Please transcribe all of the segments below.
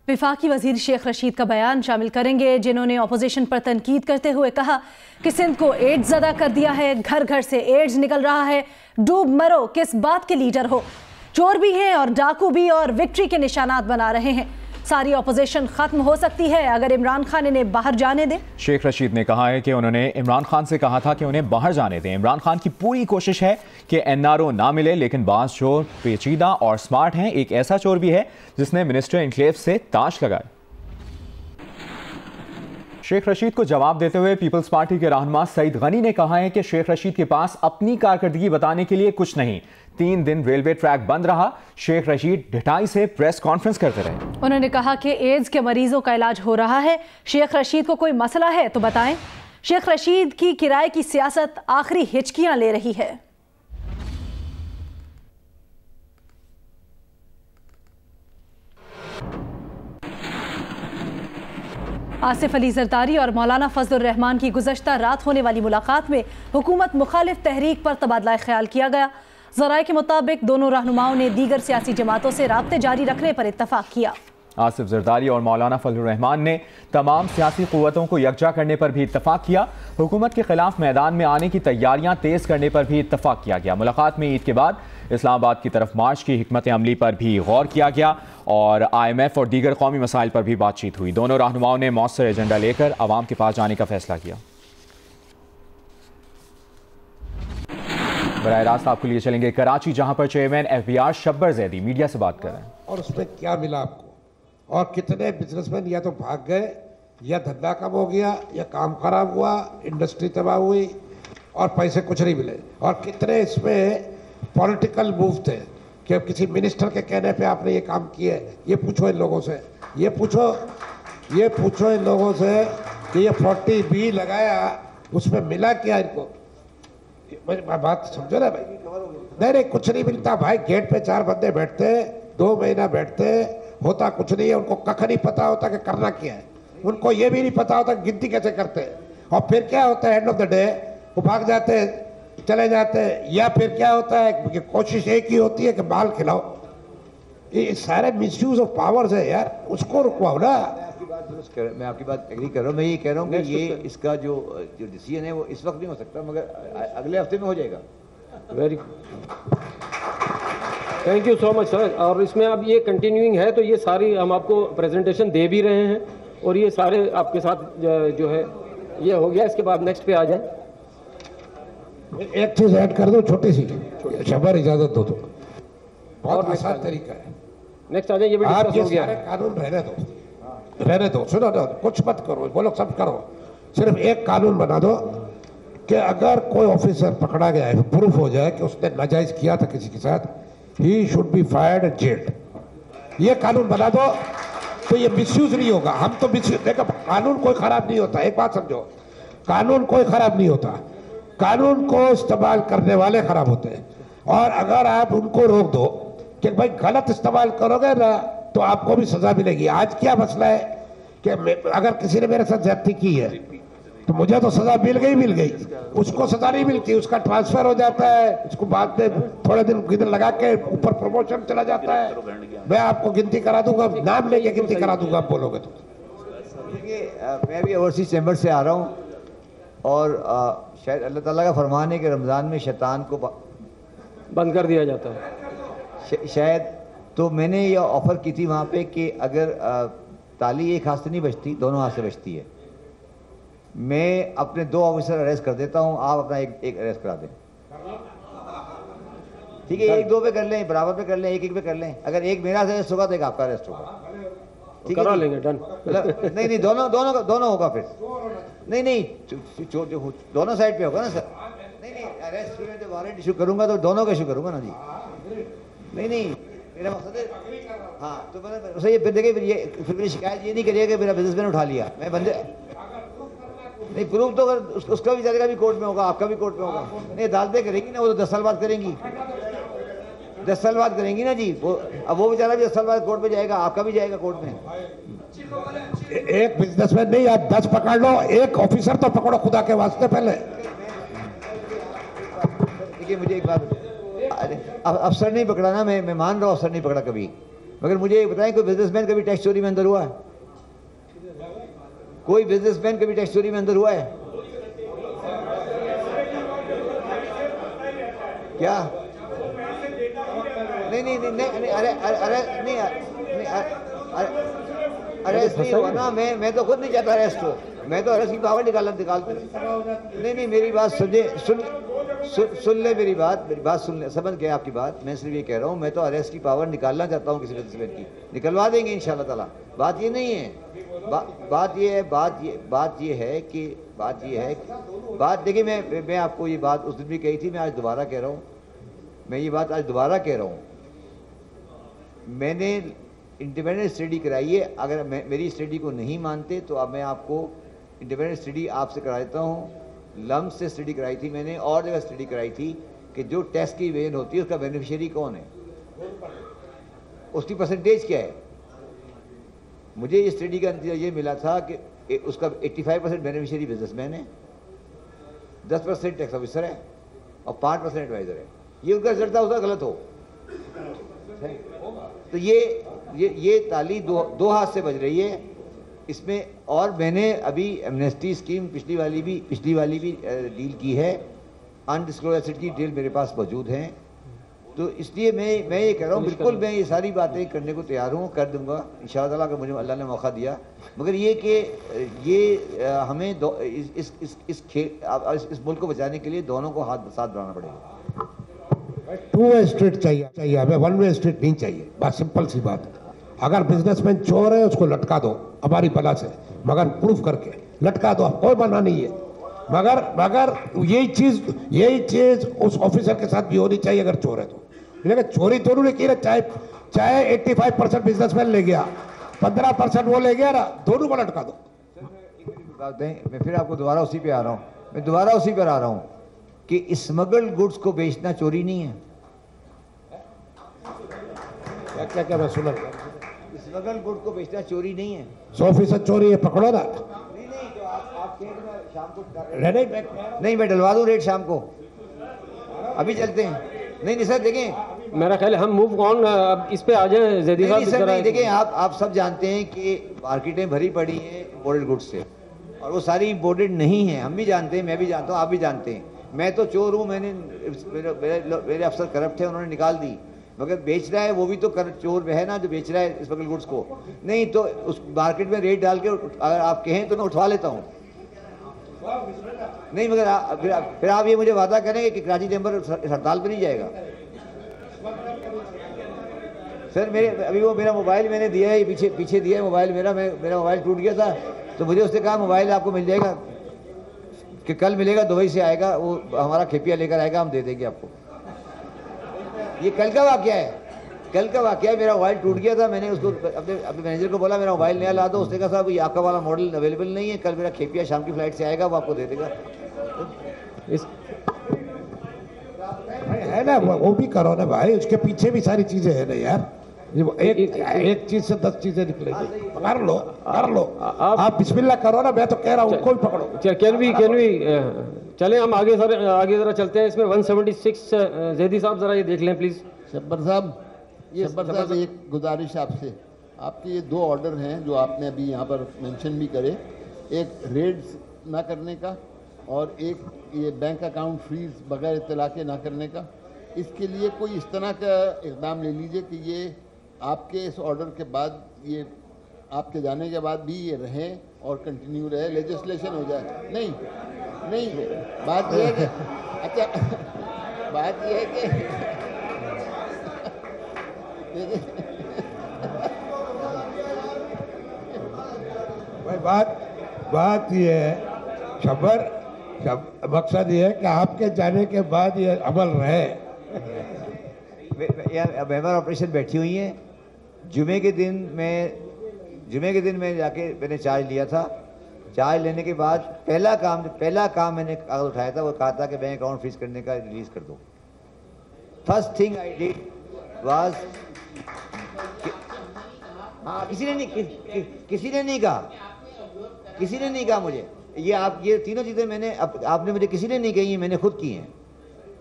वफाकी वजीर शेख रशीद का बयान शामिल करेंगे, जिन्होंने अपोजिशन पर तनकीद करते हुए कहा कि सिंध को एड्स ज़दा कर दिया है, घर घर से एड्स निकल रहा है, डूब मरो, किस बात के लीडर हो, चोर भी हैं और डाकू भी और विक्ट्री के निशानात बना रहे हैं। सारी अपोजिशन खत्म हो सकती है अगर इमरान खान इन्हें बाहर जाने दें। शेख रशीद ने कहा है कि उन्होंने इमरान खान से कहा था कि उन्हें बाहर जाने दें। इमरान खान की पूरी कोशिश है कि एनआरओ ना मिले, लेकिन बाज चोर पेचीदा और स्मार्ट हैं। एक ऐसा चोर भी है जिसने मिनिस्टर इनक्लेव से ताश लगाए। शेख रशीद को जवाब देते हुए पीपल्स पार्टी के रहनुमा सईद गनी ने कहा है कि शेख रशीद के पास अपनी कारकर्दगी बताने के लिए कुछ नहीं। 3 दिन रेलवे ट्रैक बंद रहा, शेख रशीद ढिठाई से प्रेस कॉन्फ्रेंस करते रहे। उन्होंने कहा कि एड्स के मरीजों का इलाज हो रहा है, शेख रशीद को कोई मसला है तो बताएं। शेख रशीद की किराए की सियासत आखिरी हिचकियां ले रही है। आसिफ अली जरदारी और मौलाना फजलुर रहमान की गुज़श्ता रात होने वाली मुलाकात में हुकूमत मुखालिफ तहरीक पर तबादला ख्याल किया गया। ज़राए के मुताबिक दोनों रहनुमाओं ने दीगर सियासी जमातों से राब्ते जारी रखने पर इत्तफाक किया। आसिफ जरदारी और मौलाना फजलुर रहमान ने तमाम सियासी क़ुव्वतों को यकजा करने पर भी इत्तफाक किया। हुकूमत के खिलाफ मैदान में आने की तैयारियां तेज़ करने पर भी इत्तफाक किया गया। मुलाकात में ईद के बाद इस्लामाबाद की तरफ मार्च की हिकमत अमली पर भी गौर किया गया और IMF और दीगर कौमी मसाइल पर भी बातचीत हुई। दोनों रहनुमाओं ने मौसर एजेंडा लेकर आवाम के पास जाने का फैसला किया। बराह रास्त आपको लिए चलेंगे कराची, जहां पर chairman FBR Shabbar Zaidi media से बात कर रहे हैं। और उसमें क्या मिला आपको, और कितने बिजनेसमैन या तो भाग गए, या धंधा कम हो गया, या काम खराब हुआ, इंडस्ट्री तबाह हुई और पैसे कुछ नहीं मिले। और कितने इसमें पॉलिटिकल मूव थे कि किसी मिनिस्टर के कहने पे आपने ये काम किए। ये पूछो इन लोगों से, ये पूछो इन लोगों से कि ये 40B लगाया, उसमें मिला क्या इनको? बात समझो ना भाई। नहीं कुछ नहीं मिलता भाई। गेट पे 4 बंदे बैठते, 2 महीना बैठते, होता कुछ नहीं है। उनको कख नहीं पता होता कि करना क्या है। उनको ये भी नहीं पता होता गिनती कैसे करते हैं। और फिर क्या होता है, एंड ऑफ द डे वो भाग जाते, चले जाते। या फिर क्या होता है कि कोशिश एक ही होती है कि बाल खिलाओ। ये सारे मिसयूज ऑफ पावर्स है यार, उसको रुकवाओ ना। मैं आपकी बात एग्री कर रहा हूँ। मैं ये कह रहा हूँ कि ये इसका जो डिसीजन है वो इस वक्त नहीं हो सकता, मगर अगले हफ्ते में हो जाएगा। Very thank you so much sir. और इसमें अब ये कंटिन्यूइंग है, तो ये सारी हम आपको प्रेजेंटेशन दे भी रहे हैं और ये सारे आपके साथ जो है ये हो गया। इसके बाद नेक्स्ट पे आ जाए। एक चीज ऐड कर दो छोटी सी, शब्बर इजाजत दो तो बहुत आसान तरीका है। नेक्स्ट आ जाए। ये भी डिस्कस हो गया। कानून रहने दो, सुनो ना, कुछ मत करो, बोलो सब करो। सिर्फ एक कानून बना दो कि अगर कोई ऑफिसर पकड़ा गया है, प्रूफ हो जाए कि उसने नाजायज किया था किसी के साथ, he should be fired and gelled. ये कानून बना दो तो ये मिसयूज नहीं होगा। हम तो देखो, कानून कोई खराब नहीं होता। एक बात समझो, कानून कोई खराब नहीं होता, कानून को इस्तेमाल करने वाले खराब होते हैं। और अगर आप उनको रोक दो कि भाई गलत इस्तेमाल करोगे ना तो आपको भी सजा मिलेगी। आज क्या मसला है कि अगर किसी ने मेरे साथ ज्यादती की है तो मुझे तो सजा मिल गई, उसको सजा नहीं मिलती, उसका ट्रांसफर हो जाता है, उसको बाद में थोड़े दिन किधर लगा के ऊपर प्रमोशन चला जाता है। मैं आपको गिनती करा दूंगा, नाम लेके गिनती करा दूंगा, आप बोलोगे तो। मैं भी ओवरसीज चैम्बर से आ रहा हूँ और शायद अल्लाह ताला का फरमान है कि रमज़ान में शैतान को बंद कर दिया जाता है शायद। तो मैंने ये ऑफ़र की थी वहाँ पे कि अगर ताली एक हाथ से नहीं बचती, दोनों हाथ से बचती है। मैं अपने 2 ऑफिसर अरेस्ट कर देता हूँ, आप अपना एक अरेस्ट करा दें। ठीक है, 1-2 पे कर लें, बराबर पे कर लें, 1-1 पे कर लें। अगर एक मेरा अरेस्ट होगा तो एक आपका अरेस्ट होगा। ठीक है, लेंगे डन। नहीं दोनों होगा फिर। नहीं दोनों साइड पे होगा ना सर। नहीं अरेस्ट में जो वारंट इशू करूंगा तो दोनों का इशू करूंगा ना जी। नहीं मेरा मकसद है। हाँ तो मैंने ये फिर देखिए, फिर मेरी शिकायत ये नहीं करिएगा कि मेरा बिजनेसमैन उठा लिया। मैं बंदे नहीं, प्रूफ तो अगर उसका भी जाएगा भी कोर्ट में होगा, आपका भी कोर्ट में होगा। नहीं अदालतें करेंगी ना, वो तो 10 साल बाद करेंगी, 10 साल बाद करेंगी ना जी। अब वो बेचारा भी 10 साल बाद कोर्ट में जाएगा, आपका भी जाएगा कोर्ट में। एक बिजनेसमैन नहीं, आप 10 पकड़ लो, एक ऑफिसर तो पकड़ो खुदा के वास्ते पहले। देखिए मुझे एक बात, अफसर नहीं पकड़ा ना, मैं मान रहा हूँ, अफसर नहीं पकड़ा कभी। मगर मुझे ये बताएं, कोई बिजनेसमैन कभी टैक्स चोरी में अंदर हुआ है? कोई बिजनेसमैन कभी टैक्स चोरी में अंदर हुआ है क्या? नहीं, अरेस्ट नहीं हुआ ना। मैं तो खुद नहीं चाहता अरेस्ट हो, मैं तो अरेस्ट की पावर निकालते। नहीं, मेरी बात सुन ले, मेरी बात सुन ले, समझ गया आपकी बात। मैं सिर्फ ये कह रहा हूँ, मैं तो अरेस्ट की पावर निकालना चाहता हूँ किसी बिजनेसमैन की, निकलवा देंगे इंशाल्लाह ताला। बात ये नहीं है, बात देखिए, मैं आपको ये बात उस दिन भी कही थी, मैं आज दोबारा कह रहा हूँ, मैंने इंडिपेंडेंट स्टडी कराई है। अगर मेरी स्टडी को नहीं मानते तो अब मैं आपको इंडिपेंडेंट स्टडी आपसे करा देता हूँ। लम्ब से स्टडी कराई थी मैंने, और जगह स्टडी कराई थी कि जो टैक्स की वेन होती है उसका बेनिफिशियरी कौन है, उसकी परसेंटेज क्या है। मुझे इस स्टडी का नतीजा ये मिला था कि उसका 85% बेनिफिशियरी बिजनेसमैन है, 10% टैक्स ऑफिसर है और 5% एडवाइजर है। ये उनका रिजल्ट था, उसका गलत हो तो ये ताली दो हाथ से बज रही है इसमें। और मैंने अभी एमनेस्टी स्कीम पिछली वाली भी डील की है, अनडिस्क्लोज्ड एसेट की डिटेल मेरे पास मौजूद हैं। तो इसलिए मैं ये कह रहा हूँ, बिल्कुल मैं ये सारी बातें करने को तैयार हूँ, कर दूंगा इंशाअल्लाह ताला, अगर मुझे अल्लाह ने मौका दिया। मगर ये कि ये हमें इस मुल्क को बचाने के लिए दोनों को साथ बढ़ाना पड़ेगा। 2 वे स्ट्रीट चाहिए हमें, 1 वे स्ट्रीट नहीं चाहिए। बस सिंपल सी बात है। अगर बिजनेसमैन चोर है उसको लटका दो हमारी बला से, मगर प्रूफ करके लटका दो, कोई मना नहीं है। मगर यही चीज उस ऑफिसर के साथ भी होनी चाहिए अगर चोर है तो। लेकिन चोरी तो उन्होंने की ना, चाहे 85% बिजनेसमैन ले गया, 15% वो ले गया ना, दोनों को लटका दो। मैं फिर आपको दोबारा उसी पे आ रहा हूँ कि स्मगल्ड गुड्स को बेचना चोरी नहीं है। क्या मैं सुना, स्मगल्ड गुड को बेचना चोरी नहीं है। 100% चोरी है, पकड़ो ना। नहीं तो आप शाम को नहीं, मैं डलवा दूं रेट शाम को, अभी चलते हैं। नहीं सर, देखें, मेरा ख्याल है हम मूव ऑन, अब इस पे आ जाए ज़ैदी साहब। नहीं, देखें, आप सब जानते हैं कि मार्केटें भरी पड़ी हैं इंपोर्टेड गुड्स से, और वो सारी इंपोर्टेड नहीं है। हम भी जानते हैं, मैं भी जानता हूँ, आप भी जानते हैं। मैं तो चोर हूँ, मेरे अफसर करप्ट है, उन्होंने निकाल दी। मगर बेच रहा है वो भी तो चोर है ना, जो बेच रहा है स्मगल्ड गुड्स को। नहीं तो उस मार्केट में रेट डाल के अगर आप कहें तो मैं उठवा लेता हूँ। नहीं, मगर फिर आप ये मुझे वादा करेंगे कि कराची चैम्बर हड़ताल पे नहीं जाएगा। सर अभी वो मेरा मोबाइल मैंने दिया है, पीछे दिया है मोबाइल मेरा मोबाइल टूट गया था, तो मुझे उसने कहा मोबाइल आपको मिल जाएगा कि कल मिलेगा, दुबई से आएगा, वो हमारा खेपिया लेकर आएगा, हम दे देंगे आपको। ये कल का वाकया है, मेरा मोबाइल टूट गया था। मैंने उसको अपने मैनेजर को बोला मेरा मोबाइल नया ला दो, उसने कहा साहब ये आपका वाला मॉडल अवेलेबल नहीं है, कल मेरा खेपिया शाम की फ्लाइट से आएगा, वो आपको दे देगा। है ना, वो भी करो ना भाई, उसके पीछे भी सारी चीजें है ना यार। एक चीज से 10 चीजें निकलेगी। कर लो आप बिस्मिल्लाह करो ना, मैं तो कह रहा हूँ उनको भी पकड़ो। कैन वी चलें हम आगे जरा चलते हैं। इसमें 176 ज़ैदी साहब जरा ये देख लें प्लीज। शब्बर साहब एक गुजारिश आपसे, आपके ये 2 ऑर्डर हैं जो आपने अभी यहाँ पर मेंशन भी करे, एक रेड्स ना करने का और एक ये बैंक अकाउंट फ्रीज बगैर इत्तला के ना करने का। इसके लिए कोई इस तरह का इक़दाम ले लीजिए कि ये आपके इस ऑर्डर के बाद, ये आपके जाने के बाद भी ये रहे और कंटिन्यू रहे, लेजिस्लेशन हो जाए। नहीं बात ये है कि अच्छा बात ये है कि भाई बात ये है शब्बर, मकसद ये है कि आपके जाने के बाद ये अमल रहे। यार मेंबर ऑपरेशन बैठी हुई हैं। जुमे के दिन मैं जाके मैंने चार्ज लिया था। चार्ज लेने के बाद पहला काम मैंने कागज उठाया था, वो कहा था कि बैंक अकाउंट फ्रीज करने का रिलीज कर दो। First thing I did was, हाँ, किसी ने नहीं कहा मुझे ये तीनों चीज़ें मैंने आपने मुझे किसी ने नहीं कही, मैंने खुद की हैं।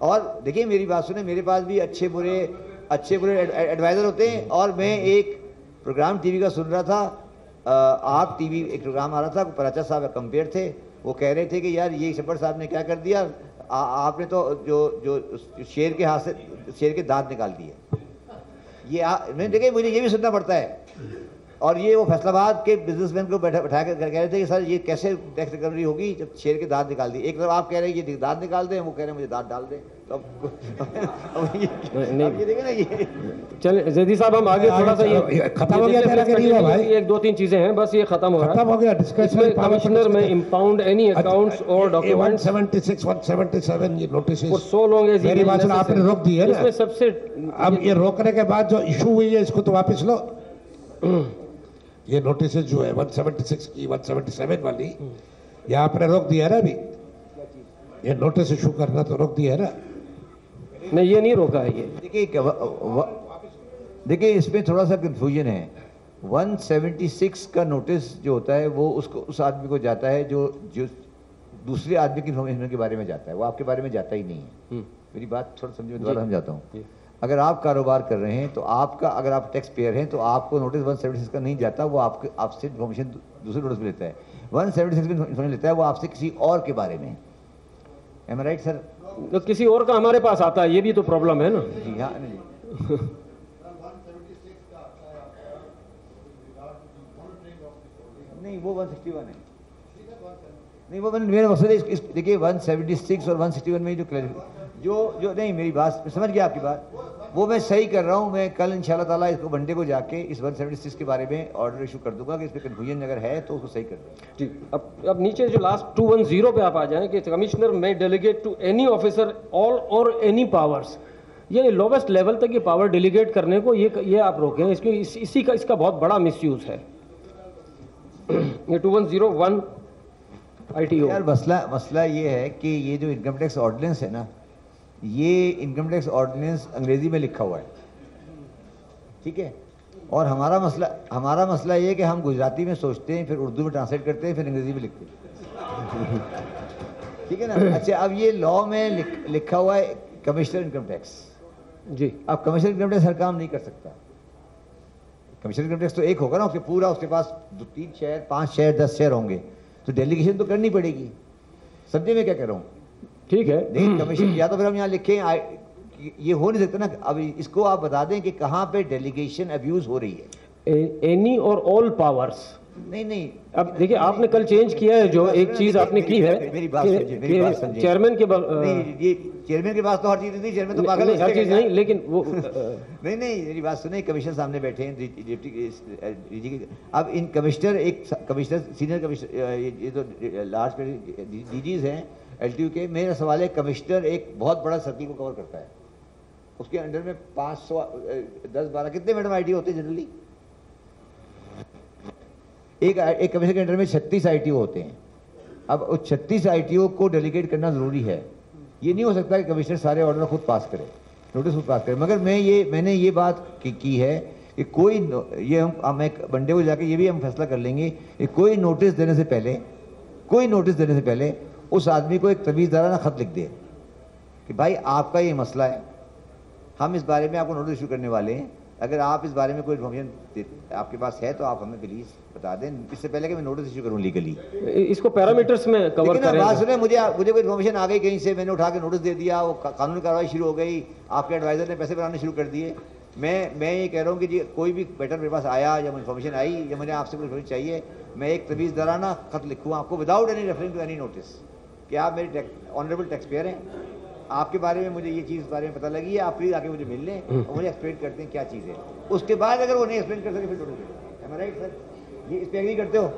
और देखिए मेरी बात सुने, मेरे पास भी अच्छे बुरे अच्छे बुरे एडवाइज़र होते हैं। और मैं एक प्रोग्राम टीवी का सुन रहा था, आप टीवी एक प्रोग्राम आ रहा था, पराचा साहब कंपेयर थे, वो कह रहे थे कि यार ये शब्बर साहब ने क्या कर दिया, आपने तो जो शेर के हाथ से शेर के दांत निकाल दिए। ये मैंने देखा, मुझे ये भी सुनना पड़ता है। और ये वो फैसलाबाद के बिजनेसमैन को बैठा कर कह रहे थे कि सर ये कैसे टैक्स रिकवरी होगी जब शेर के दांत निकाल दिए। एक तरफ आप कह रहे हैं ये दांत निकाल दें, वो कह रहे हैं मुझे दांत डाल दें। तो अब ये देखें ना, ये चलिए जैदी साहब हम आगे थोड़ा सा ये खत्म हो गया भाई, एक दो तीन चीजें हैं बस, ये खत्म हो खत्म हो गया discussion. Commissioner may impound any accounts और डॉक्यूमेंट्स 176 177 ये notice for so long as मेरी बात आपने रोक दी है ना। इसमें सबसे अब ये रोकने के बाद जो इशू हुई है इसको तो वापस लो। ये नोटिस जो है 176 की 177 वाली, ये आपने रोक दिया है ना। अभी ये नोटिस इशू करना तो रोक दिया है ना। नहीं, ये नहीं रोका है। ये देखिए इसमें थोड़ा सा कंफ्यूजन है। 176 का नोटिस जो होता है वो उसको उस आदमी को जाता है जो दूसरे आदमी की इन्फॉर्मेशन के बारे में जाता है, वो आपके बारे में जाता ही नहीं है। मेरी बात थोड़ा समझे, दोबारा समझाता हूँ। अगर आप कारोबार कर रहे हैं तो आपका, अगर आप टैक्स पेयर हैं तो आपको नोटिस 176 का नहीं जाता, वो आपसे इन्फॉर्मेशन दूसरे नोटिस में लेता है। 176 में इन्फॉर्मेशन लेता है वो आपसे किसी और के बारे में। एम आई राइट सर? तो किसी और का हमारे पास आता है, ये भी तो प्रॉब्लम है ना। जी हाँ, नहीं वो 161 है। नहीं वो मेरा मकसद है देखिए 176 और 161 में जो नहीं, मेरी बात समझ गया आपकी बात, वो मैं सही कर रहा हूँ। मैं कल इंशाल्लाह ताला इसको मंडे को जाके इस 176 के बारे में ऑर्डर इशू कर दूंगा कि इस पर कन्फ्यूजन अगर है तो उसको सही कर दूंगा। जी, अब नीचे जो लास्ट 210 पे आप आ जाएं कि commissioner may delegate to any officer all और एनी पावर्स, ये लोवेस्ट लेवल तक ये पावर डेलीगेट करने को ये आप रोकें। इसका बहुत बड़ा मिसयूज है ये 2101 ITO। यार मसला ये है कि ये जो इनकम टैक्स ऑर्डिनेंस है ना, ये इनकम टैक्स ऑर्डिनेंस अंग्रेजी में लिखा हुआ है, ठीक है। और हमारा मसला ये है कि हम गुजराती में सोचते हैं, फिर उर्दू में ट्रांसलेट करते हैं, फिर अंग्रेजी में लिखते हैं, ठीक है ना। अच्छा, अब ये लॉ में लिखा हुआ है कमिश्नर इनकम टैक्स। जी, अब कमिश्नर इनकम टैक्स हर काम नहीं कर सकता। कमिश्नर इनकम टैक्स तो एक होगा ना, उसके पूरा उसके पास 2-3 शहर 5 शहर 10 शहर होंगे, तो डेलीगेशन तो करनी पड़ेगी। समझे मैं क्या कह रहा हूँ? ठीक है। लेकिन कमीशन या तो फिर हम यहाँ लिखें, ये हो नहीं सकता ना। अब इसको आप बता दें कि कहाँ पे डेलीगेशन अब्यूज हो रही है। एनी और ऑल पावर्स। नहीं, अब देखिए आपने कल चेंज किया है, जो एक चीज आपने की है, मेरी बात समझिए। चेयरमैन के नहीं, ये चेयरमैन के पास तो हर चीज नहीं, चेयरमैन तो पागल है, हर चीज नहीं, लेकिन वो नहीं मेरी बात सुने। कमिश्नर सामने बैठे हैं डिप्टी, अब इन कमिश्नर सीनियर कमिश्नर, ये तो लास्ट डीजीज हैं LTU के। मेरा सवाल है, कमिश्नर एक बहुत बड़ा सर्किल को कवर करता है, उसके अंडर में 510-12 कितने मैडम ITO होते हैं जनरली? एक कमिश्नर के अंडर में 36 ITO होते हैं। अब उस 36 ITO को डेलीगेट करना जरूरी है। ये नहीं हो सकता कि कमिश्नर सारे ऑर्डर खुद पास करे, नोटिस खुद पास करे। मगर मैंने ये बात की है कि कोई ये हम एक मंडे को जाके ये भी हम फैसला कर लेंगे कि कोई नोटिस देने से पहले उस आदमी को एक तमीज़दाराना खत लिख दे कि भाई आपका ये मसला है, हम इस बारे में आपको नोटिस इशू करने वाले हैं, अगर आप इस बारे में कोई इन्फॉर्मेशन आपके पास है तो आप हमें प्लीज बता दें, इससे पहले कि मैं नोटिस इशू करूं लीगली। इसको पैरामीटर्स में कवर करें। बात सुने, मुझे कोई इन्फॉर्मेशन आ गई कहीं से, मैंने उठा के नोटिस दे दिया, वो कानूनी कार्रवाई शुरू हो गई, आपके एडवाइजर ने पैसे बनाने शुरू कर दिए। मैं ये कह रहा हूँ कि जी कोई भी मैटर मेरे पास आया या इन्फॉर्मेशन आई या मुझे आपसे कोई इन्फॉर्मेशन चाहिए, मैं एक तमीज़दाराना खत लिखूँ आपको without any referring to any notice कि आप मेरे ऑनरेबल टैक्स पेयर हैं, आपके बारे में मुझे ये चीज़ बारे में पता लगी है, आप प्लीज़ आके मुझे मिल लें और मुझे एक्सप्लेन करते हैं क्या चीज़ है। उसके बाद अगर वो नहीं एक्सप्लेन कर सके फिर नोटिस। राइट सर, ये इस पर एग्री करते हो?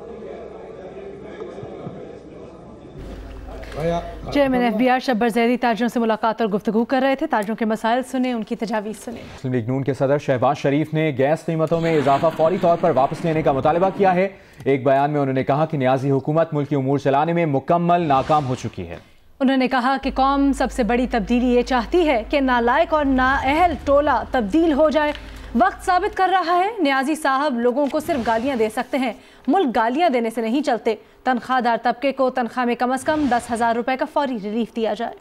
चेयरमैन FBR शब्बर ज़ैदी ताजरों से मुलाकात और गुफ्तगू कर रहे थे। ताजरों के मसाइल सुने, उनकी तजावीज़ सुने। मुस्लिम लीग नून के सदर शहबाज शरीफ ने गैस कीमतों में इजाफा फौरी तौर पर वापस लेने का मुतालबा किया है। एक बयान में उन्होंने कहा कि नियाजी हुकूमत मुल्की उमूर चलाने में मुकम्मल नाकाम हो चुकी है। उन्होंने कहा कि कौम सबसे बड़ी तब्दीली ये चाहती है कि नालायक और नाअहल टोला तब्दील हो जाए। वक्त साबित कर रहा है, नियाजी साहब लोगों को सिर्फ गालियां दे सकते हैं, मुल्क गालियां देने से नहीं चलते। तनख्वाहदार तबके को तनख्वाह में कम से कम 10,000 रुपए का फौरी रिलीफ दिया जाए।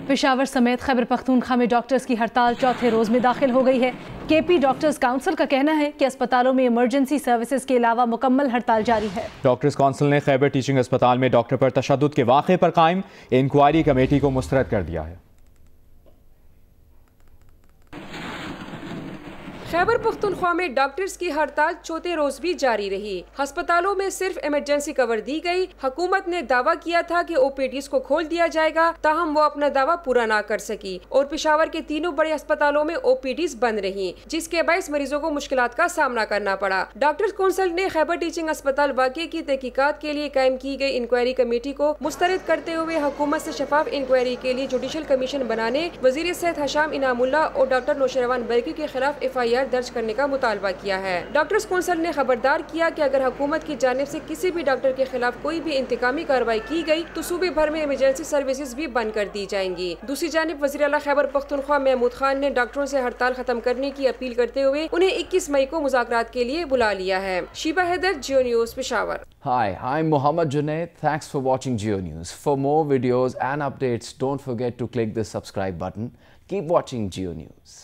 पेशावर समेत खैबर पख्तूनख्वा में डॉक्टर्स की हड़ताल चौथे रोज में दाखिल हो गई है। केपी डॉक्टर्स काउंसिल का कहना है कि अस्पतालों में इमरजेंसी सर्विसेज के अलावा मुकम्मल हड़ताल जारी है। डॉक्टर्स काउंसिल ने खैबर टीचिंग अस्पताल में डॉक्टर पर तशद्दुद के वाक़े पर कायम इंक्वायरी कमेटी को मुस्तरद कर दिया है। खैबर पख्तूनख्वा में डॉक्टर्स की हड़ताल चौथे रोज भी जारी रही। अस्पतालों में सिर्फ इमरजेंसी कवर दी गई। हुकूमत ने दावा किया था कि ओपीडीज को खोल दिया जाएगा, ताहम वो अपना दावा पूरा ना कर सकी और पेशावर के तीनों बड़े अस्पतालों में ओपीडीज बंद रही, जिसके बायस मरीजों को मुश्किलात का सामना करना पड़ा। डॉक्टर्स काउंसिल ने खैबर टीचिंग अस्पताल वाक़े की तहकीकात के लिए कायम की गई इंक्वायरी कमेटी को मुस्तरद करते हुए हुकूमत से शफाफ इंक्वायरी के लिए जुडिशल कमीशन बनाने, वजीर सेहत हशाम इनामुल्लाह और डॉक्टर नौशरवान बरकी के खिलाफ FIR दर्ज करने का मुतालबा किया है। डॉक्टर्स काउंसिल ने खबरदार किया कि अगर हुकूमत की जानिब से किसी भी डॉक्टर के खिलाफ कोई भी इंतकामी कार्रवाई की गई तो सूबे भर में इमरजेंसी सर्विसेज भी बंद कर दी जाएंगी। दूसरी जानिब वज़ीर आला खैबर पख्तूनख्वा महमूद खान ने डॉक्टरों से हड़ताल खत्म करने की अपील करते हुए उन्हें 21 मई को मुज़ाकरात के लिए बुला लिया है। Sheeba Haider, Geo news, Peshawar. Hi, I'm Mohammad Junaid. Thanks for watching Geo News. For more videos and updates, don't forget to click the subscribe button. Keep watching Geo News.